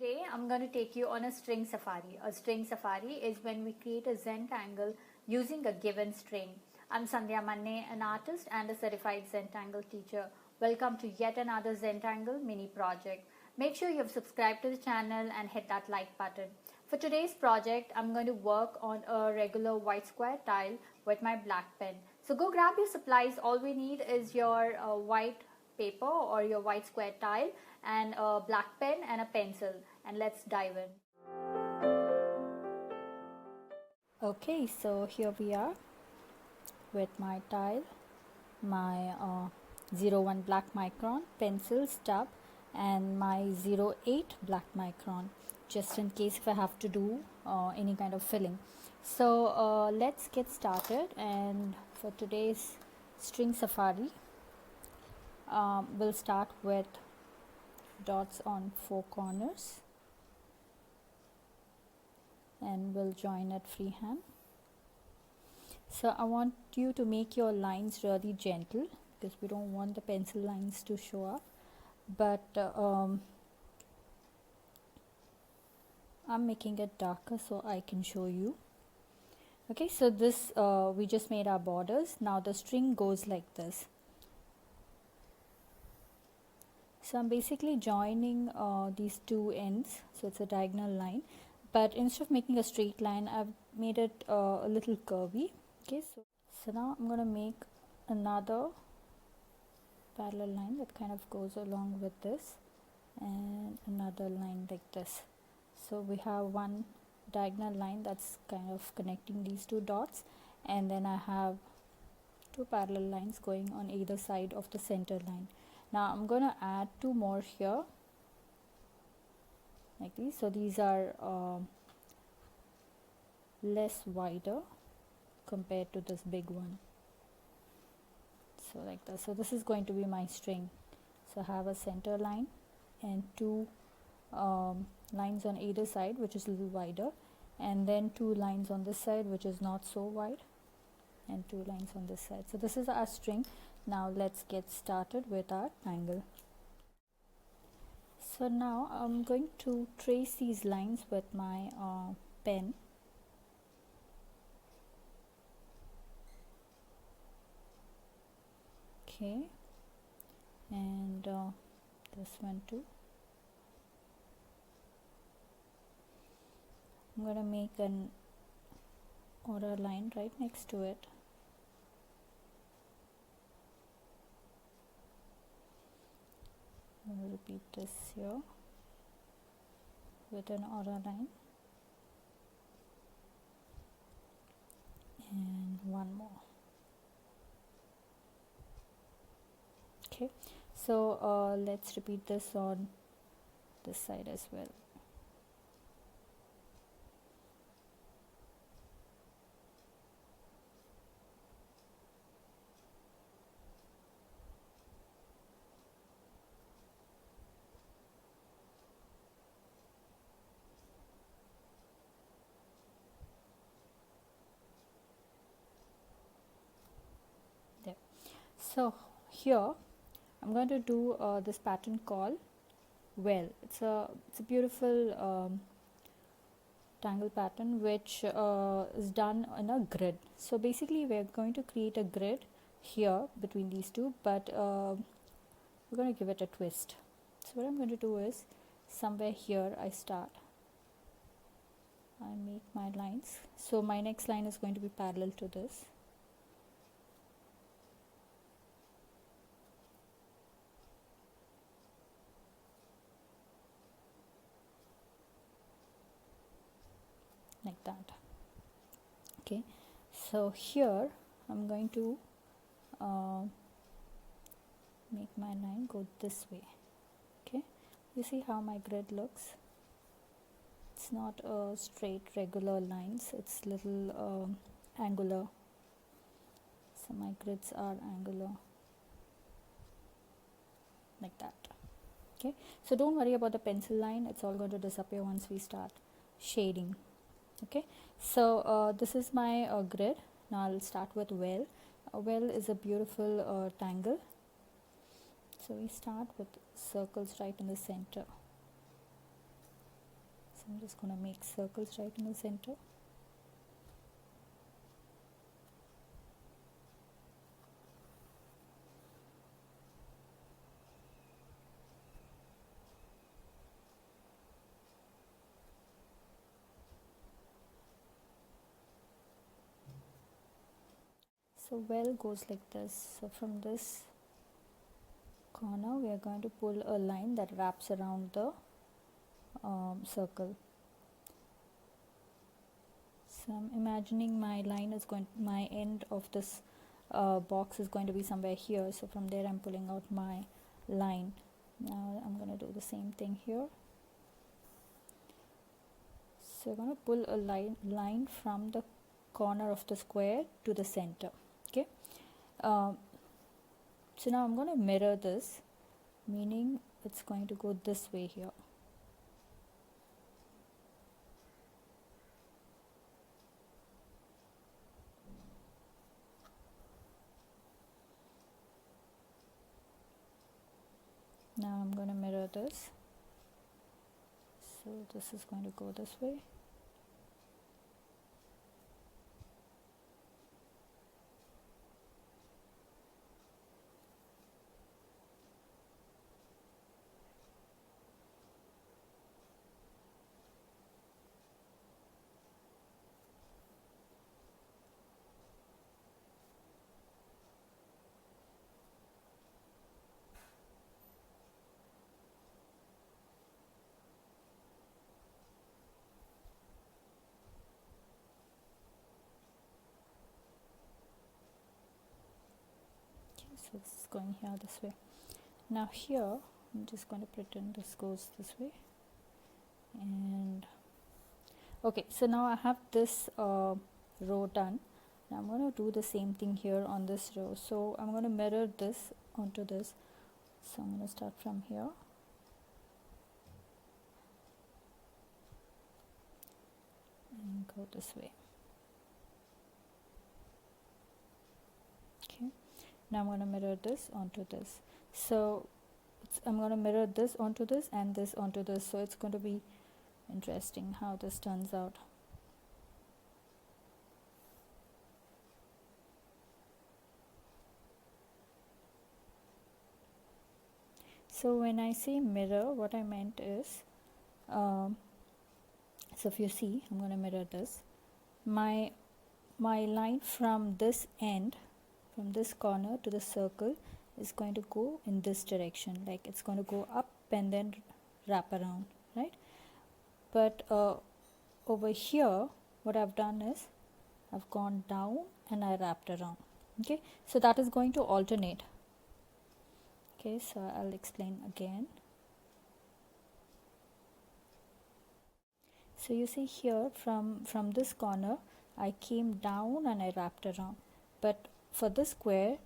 Today I'm going to take you on a string safari. A string safari is when we create a Zentangle using a given string. I'm Sandhya, an artist and a certified Zentangle teacher. Welcome to yet another Zentangle Mini Project. Make sure you've subscribed to the channel and hit that like button. For today's project, I'm going to work on a regular white square tile with my black pen. So go grab your supplies. All we need is your white paper or your white square tile and a black pen and a pencil, and let's dive in. Okay, so here we are with my tile, my 01 black micron pencil stub and my 08 black micron, just in case if I have to do any kind of filling. So let's get started, and for today's string safari we'll start with dots on 4 corners and we'll join at freehand. So I want you to make your lines really gentle because we don't want the pencil lines to show up, but I'm making it darker so I can show you. Okay, so this we just made our borders. Now the string goes like this. So I'm basically joining these two ends, so it's a diagonal line, but instead of making a straight line, I've made it a little curvy. Okay, so now I'm going to make another parallel line that kind of goes along with this, and another line like this. So we have one diagonal line that's kind of connecting these two dots, and then I have two parallel lines going on either side of the center line. Now I'm going to add two more here like these. So these are less wider compared to this big one. So like this. So this is going to be my string. So I have a center line and two lines on either side, which is a little wider, and then two lines on this side, which is not so wide, and two lines on this side. So this is our string. Now let's get started with our tangle. So now I'm going to trace these lines with my pen. Okay, and this one too. I'm going to make an order line right next to it. I'm going to repeat this here with an order line and one more. Okay, so let's repeat this on this side as well. There. So here I'm going to do this pattern called well. It's a beautiful tangle pattern which is done in a grid. So basically we're going to create a grid here between these two, but we're going to give it a twist. So what I'm going to do is, somewhere here I start, I make my lines. So my next line is going to be parallel to this. Like that. Okay, so here I'm going to make my line go this way. Okay, you see how my grid looks? It's not a straight regular lines, it's little angular. So my grids are angular like that. Okay, so don't worry about the pencil line, it's all going to disappear once we start shading. Okay, so this is my grid. Now I'll start with well. Well is a beautiful tangle. So we start with circles right in the center. I'm just going to make circles right in the center. So well goes like this. So from this corner we are going to pull a line that wraps around the circle. So I'm imagining my line is going, my end of this box is going to be somewhere here. So from there I'm pulling out my line. Now I'm going to do the same thing here. So I'm going to pull a line from the corner of the square to the center. Okay. So now I'm going to mirror this, meaning it's going to go this way here. Now I'm going to mirror this. So this is going to go this way. So this is going here this way. Now here I'm just going to pretend this goes this way, and okay, so now I have this row done. Now I'm going to do the same thing here on this row. So I'm going to mirror this onto this. So I'm going to start from here and go this way. Okay. Now I'm going to mirror this onto this. So I'm going to mirror this onto this and this onto this. So it's going to be interesting how this turns out. So when I say mirror, what I meant is, so if you see, I'm going to mirror this. My line from this end, from this corner to the circle, is going to go in this direction. Like it's going to go up and then wrap around, right? But over here, what I've done is, I've gone down and I wrapped around. Okay, so that is going to alternate. Okay, so I'll explain again. So you see here, from this corner I came down and I wrapped around, but for this square,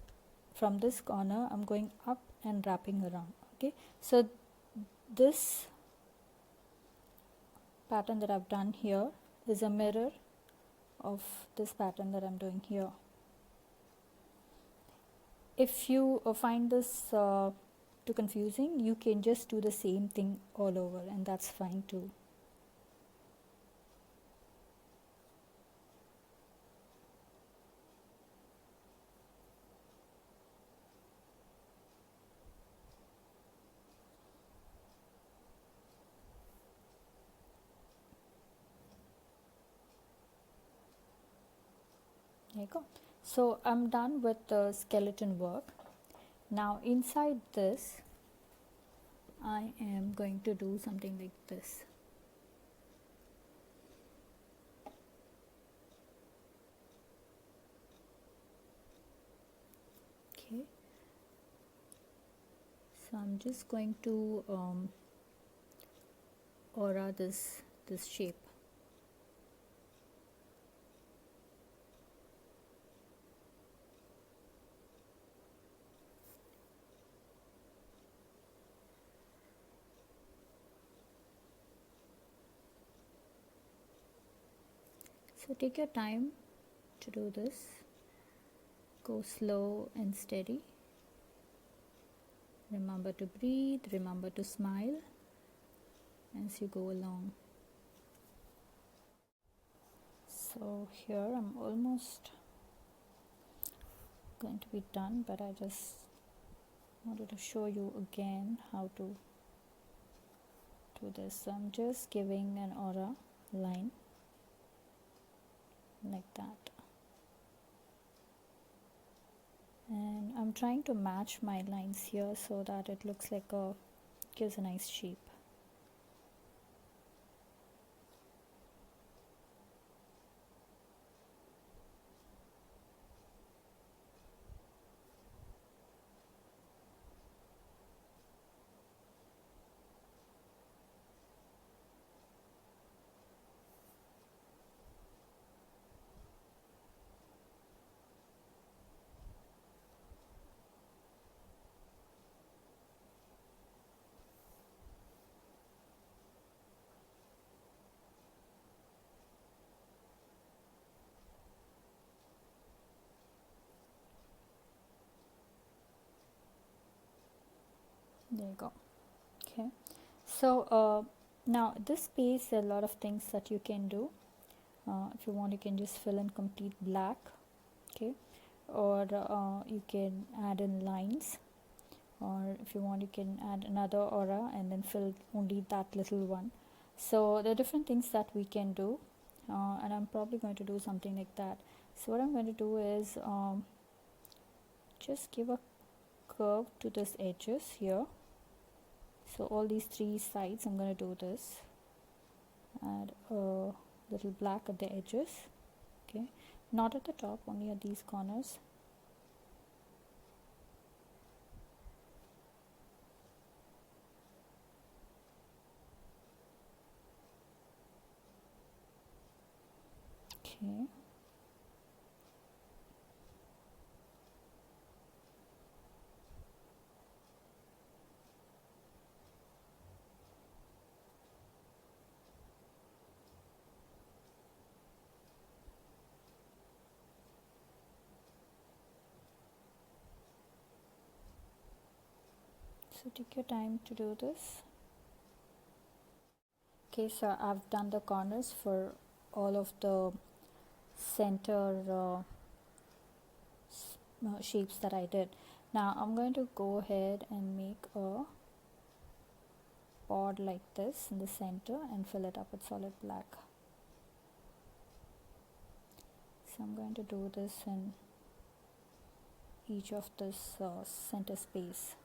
from this corner I'm going up and wrapping around. Okay, so this pattern that I've done here is a mirror of this pattern that I'm doing here. If you find this too confusing, you can just do the same thing all over, and that's fine too. There you go. So I'm done with the skeleton work. Now inside this, I am going to do something like this. Okay. So I'm just going to aura this shape. So take your time to do this. Go slow and steady. Remember to breathe, remember to smile as you go along. So here I'm almost going to be done, but I just wanted to show you again how to do this. So I'm just giving an aura line like that, and I'm trying to match my lines here so that it looks like gives a nice shape. There you go. Okay, so now this space, there are a lot of things that you can do. If you want, you can just fill in complete black, okay, or you can add in lines, or if you want, you can add another aura and then fill only that little one. So there are different things that we can do, and I'm probably going to do something like that. So what I'm going to do is just give a curve to this edges here. So all these three sides I'm going to do this, add a little black at the edges, okay, not at the top, only at these corners. Okay, so take your time to do this. Okay, so I've done the corners for all of the center shapes that I did. Now I'm going to go ahead and make a pod like this in the center and fill it up with solid black. So I'm going to do this in each of this center space.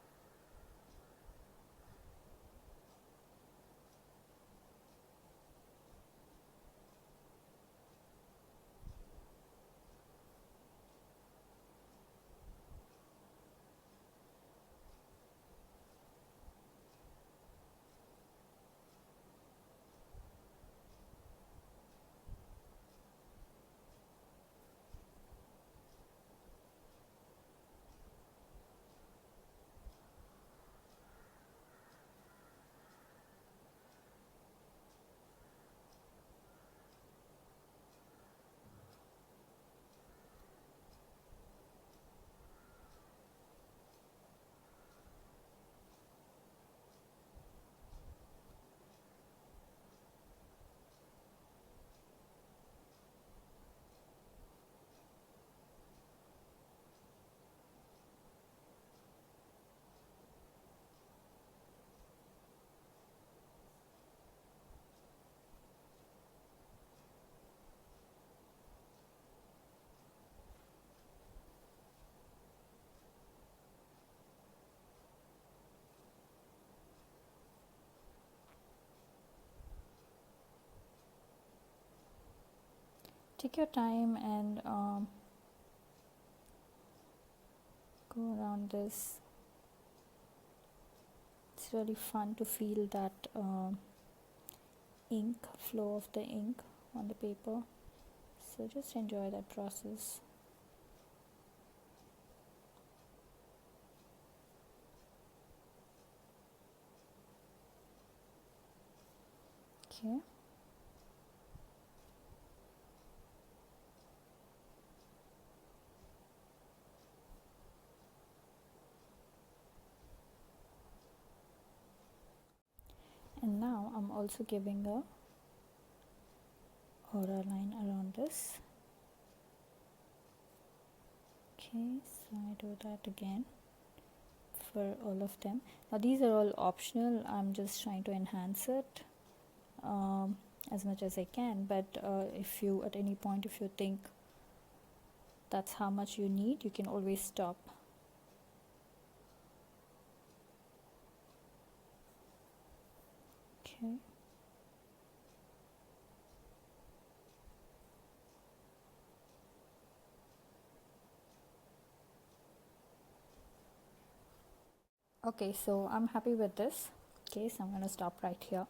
Take your time and go around this. It's really fun to feel that ink, flow of the ink on the paper. So just enjoy that process. Okay. And now I'm also giving a or a line around this. Okay, so I do that again for all of them. Now these are all optional. I'm just trying to enhance it as much as I can, but if you at any point if you think that's how much you need, you can always stop. Okay. Okay, so I'm happy with this. Okay, so I'm going to stop right here.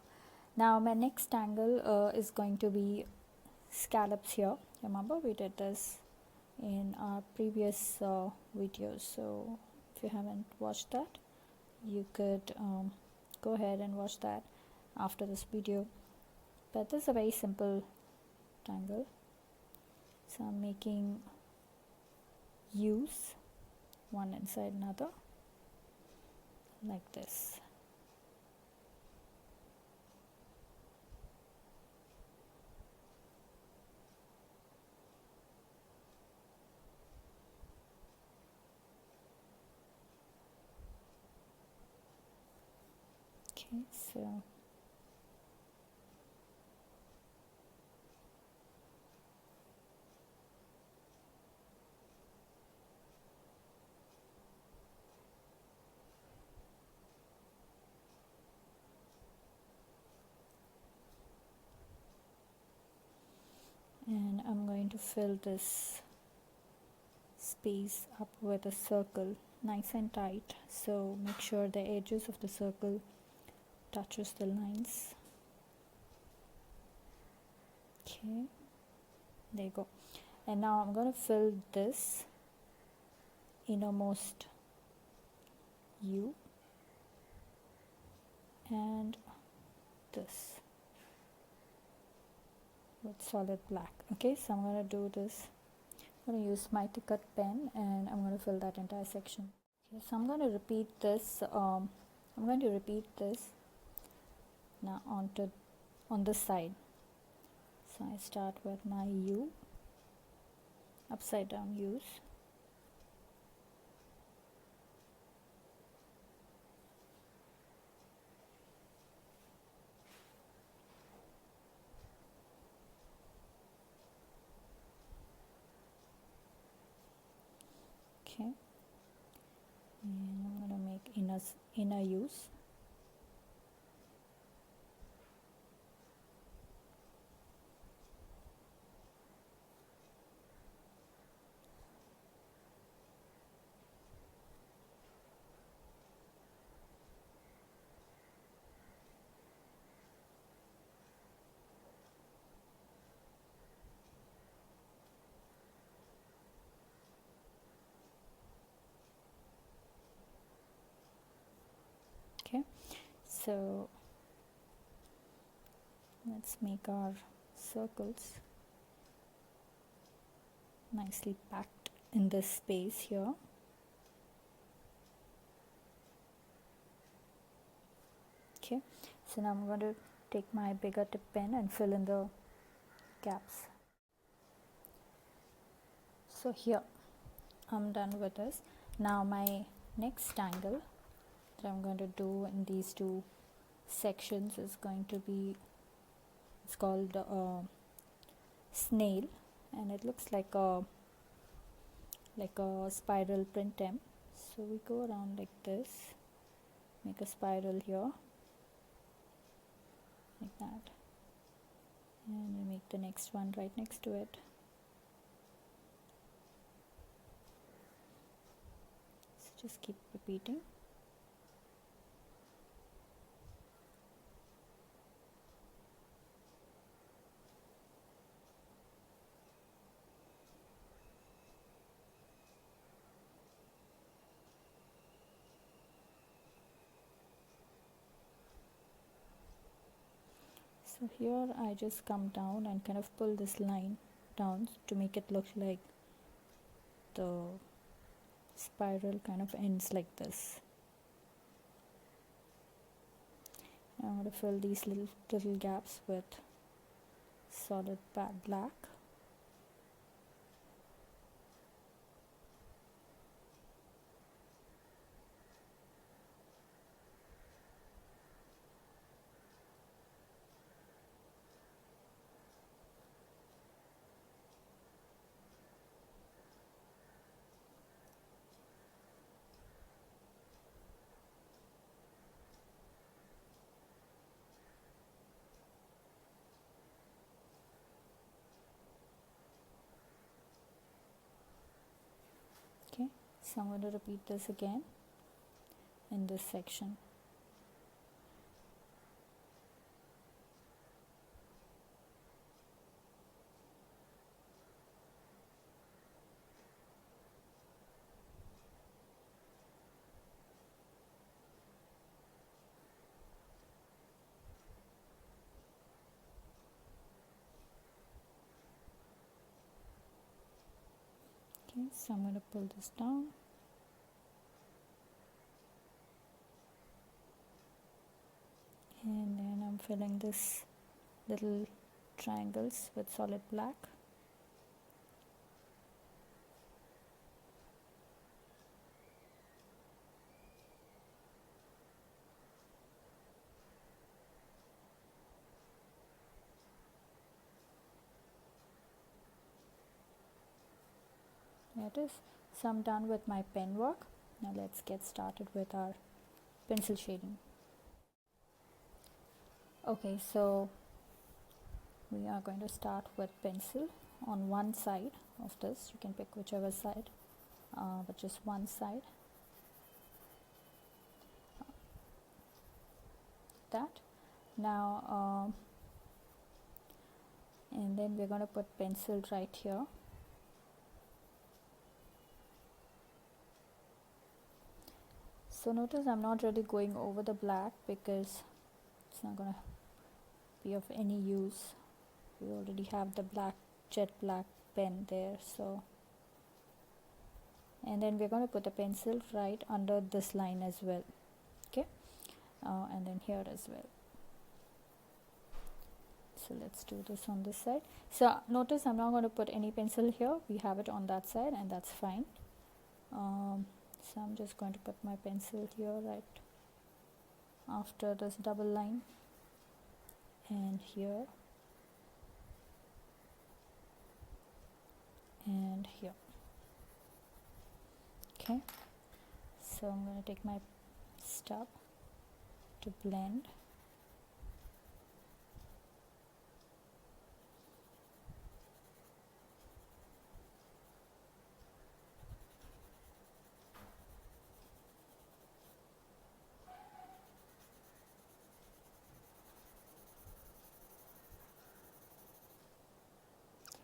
Now my next tangle is going to be scallops here. Remember we did this in our previous videos, so if you haven't watched that, you could go ahead and watch that after this video. But this is a very simple tangle, so I'm making U's one inside another like this. Okay, so and I'm going to fill this space up with a circle nice and tight, so make sure the edges of the circle touches the lines. Okay, there you go. And now I'm going to fill this innermost U and this with solid black. Okay, so I'm going to do this. I'm going to use my cut pen and I'm going to fill that entire section. Okay, so I'm going to repeat this. Now on this side. So I start with my U, upside down U's. Okay, and I'm going to make inner U's. Okay, so let's make our circles nicely packed in this space here. Okay, so now I'm going to take my bigger tip pen and fill in the gaps. So here I'm done with this. Now my next tangle that I'm going to do in these two sections is going to be, it's called Snail, and it looks like a spiral print temp. So we go around like this, make a spiral here like that, and we make the next one right next to it. So just keep repeating. So here I just come down and kind of pull this line down to make it look like the spiral kind of ends like this. Now I'm going to fill these little gaps with solid black. Okay, so I'm going to repeat this again in this section. Okay, so I'm going to pull this down. And then I'm filling this little triangles with solid black. There it is. So I'm done with my pen work. Now let's get started with our pencil shading. Okay, so we are going to start with pencil on one side of this. You can pick whichever side, but just one side. That. Now, and then we're going to put pencil right here. So notice I'm not really going over the black because it's not going to be of any use. We already have the black, jet black pen there. So, and then we're going to put the pencil right under this line as well. Okay, and then here as well. So let's do this on this side. So notice I'm not going to put any pencil here. We have it on that side, and that's fine. So I'm just going to put my pencil here right after this double line, and here and here. Okay, so I'm going to take my stub to blend.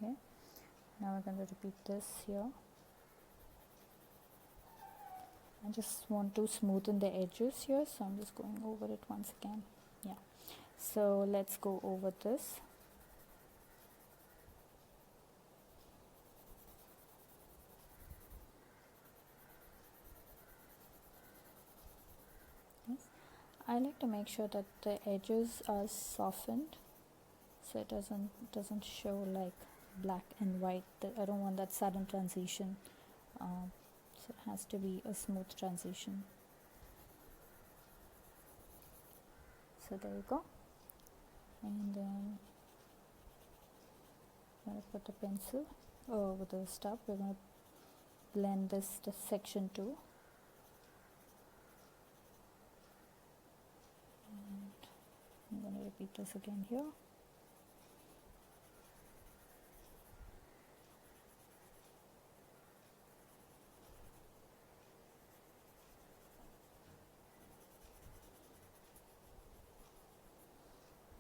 Okay, now we're going to repeat this here. I just want to smoothen the edges here, so I'm just going over it once again. Yeah, so let's go over this. Yes. I like to make sure that the edges are softened, so it doesn't show like black and white. I don't want that sudden transition. So it has to be a smooth transition. So there you go. And then I'm going to put the pencil over the stub. We're going to blend this section too. And I'm going to repeat this again here.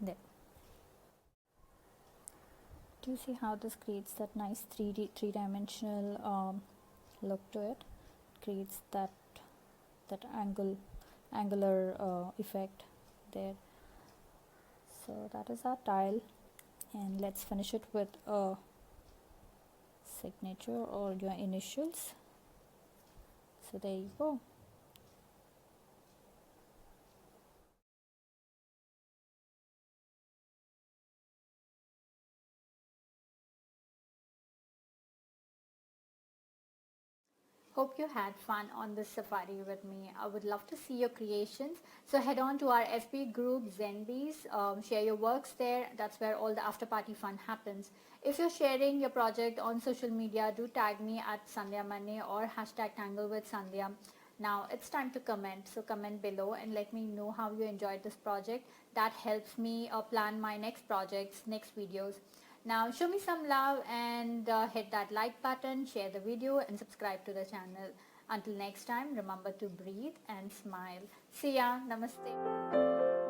There. Do you see how this creates that nice three-dimensional look to it? It creates that angular effect there. So that is our tile, and let's finish it with a signature or your initials. So there you go. Hope you had fun on this safari with me. I would love to see your creations. So head on to our FB group ZenBeez, share your works there. That's where all the after party fun happens. If you're sharing your project on social media, do tag me at Sandhya Manne or hashtag Tangle with Sandhya. Now it's time to comment. So comment below and let me know how you enjoyed this project. That helps me plan my next projects, next videos. Now show me some love and hit that like button, share the video and subscribe to the channel. Until next time, remember to breathe and smile. See ya. Namaste.